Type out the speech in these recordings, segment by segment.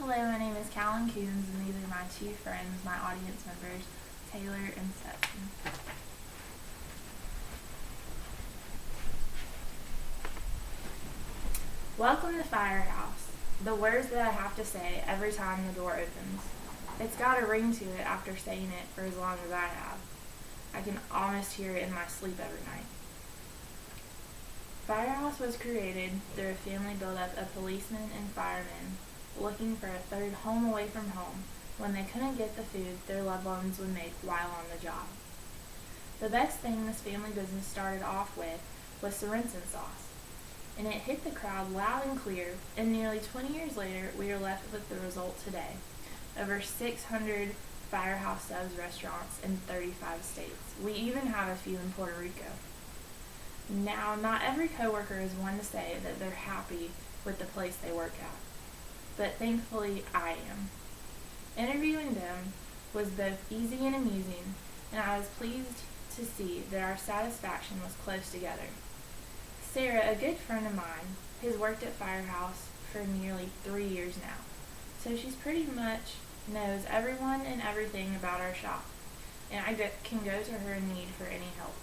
Hello, my name is Callan Coons, and these are my two friends, my audience members, Taylor and Stetson. Welcome to Firehouse, the words that I have to say every time the door opens. It's got a ring to it after saying it for as long as I have. I can almost hear it in my sleep every night. Firehouse was created through a family buildup of policemen and firemen looking for a third home away from home when they couldn't get the food their loved ones would make while on the job. The best thing this family business started off with was Sorensen sauce, and it hit the crowd loud and clear, and nearly 20 years later we are left with the result today. Over 600 Firehouse Subs restaurants in 35 states. We even have a few in Puerto Rico. Now, not every coworker is one to say that they're happy with the place they work at, but thankfully I am. Interviewing them was both easy and amusing, and I was pleased to see that our satisfaction was close together. Sarah, a good friend of mine, has worked at Firehouse for nearly 3 years now, so she's pretty much knows everyone and everything about our shop, and I can go to her in need for any help.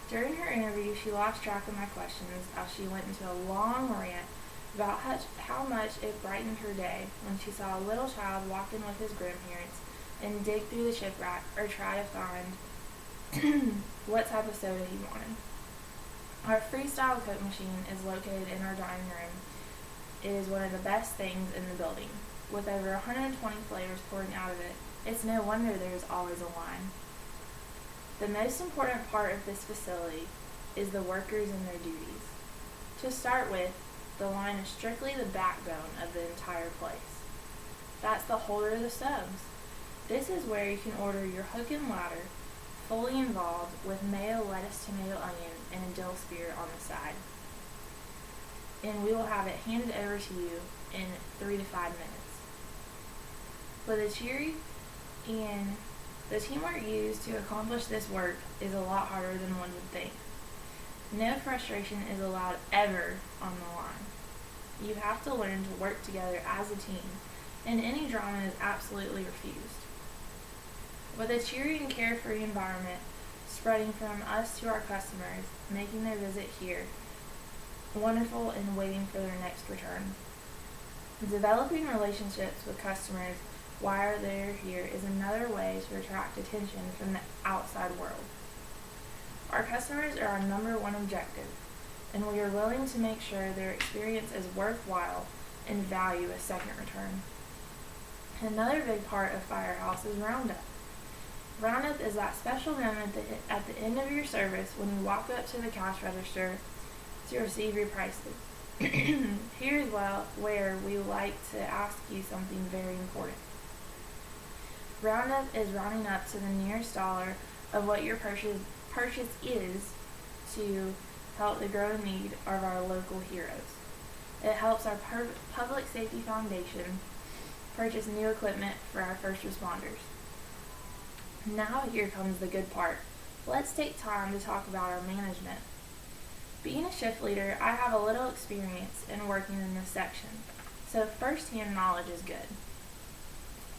During her interview, she lost track of my questions as she went into a long rant about how much it brightened her day when she saw a little child walk in with his grandparents and dig through the chip rack or try to find what type of soda he wanted. Our freestyle Coke machine is located in our dining room. It is one of the best things in the building. With over 120 flavors pouring out of it, it's no wonder there is always a line. The most important part of this facility is the workers and their duties. To start with, the line is strictly the backbone of the entire place. That's the holder of the subs. This is where you can order your hook and ladder, fully involved with mayo, lettuce, tomato, onion, and a dill spear on the side. And we will have it handed over to you in 3 to 5 minutes. But the cheery and the teamwork used to accomplish this work is a lot harder than one would think. No frustration is allowed ever on the line. You have to learn to work together as a team, and any drama is absolutely refused. With a cheery and carefree environment spreading from us to our customers, making their visit here wonderful and waiting for their next return. Developing relationships with customers while they're here is another way to attract attention from the outside world. Our customers are our number one objective, and we are willing to make sure their experience is worthwhile and value a second return. Another big part of Firehouse is Roundup. Roundup is that special moment at the end of your service when you walk up to the cash register to receive your prices. Here's where we like to ask you something very important. Roundup is rounding up to the nearest dollar of what your purchase is to help the growing need of our local heroes. It helps our Public Safety Foundation purchase new equipment for our first responders. Now here comes the good part. Let's take time to talk about our management. Being a shift leader, I have a little experience in working in this section, so first-hand knowledge is good.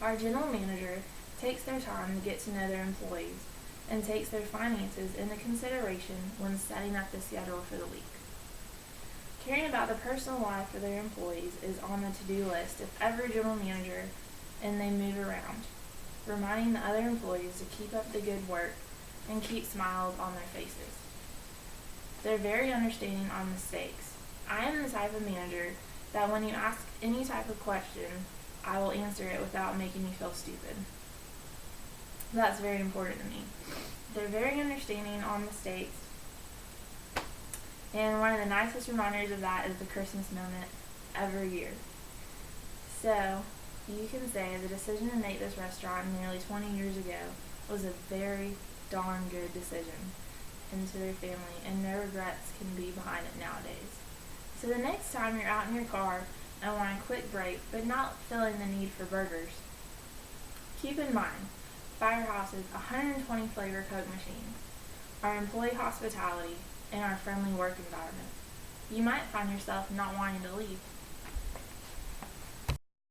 Our general manager takes their time to get to know their employees and takes their finances into consideration when setting up the schedule for the week. Caring about the personal life of their employees is on the to-do list of every general manager, and they move around, reminding the other employees to keep up the good work and keep smiles on their faces. They're very understanding on mistakes. I am the type of manager that when you ask any type of question, I will answer it without making you feel stupid. That's very important to me. They're very understanding on mistakes, and one of the nicest reminders of that is the Christmas moment every year. So, you can say the decision to make this restaurant nearly 20 years ago was a very darn good decision into their family, and no regrets can be behind it nowadays. So the next time you're out in your car and want a quick break, but not feeling the need for burgers, keep in mind Firehouse's 120 flavor Coke machines, our employee hospitality, and our friendly work environment. You might find yourself not wanting to leave.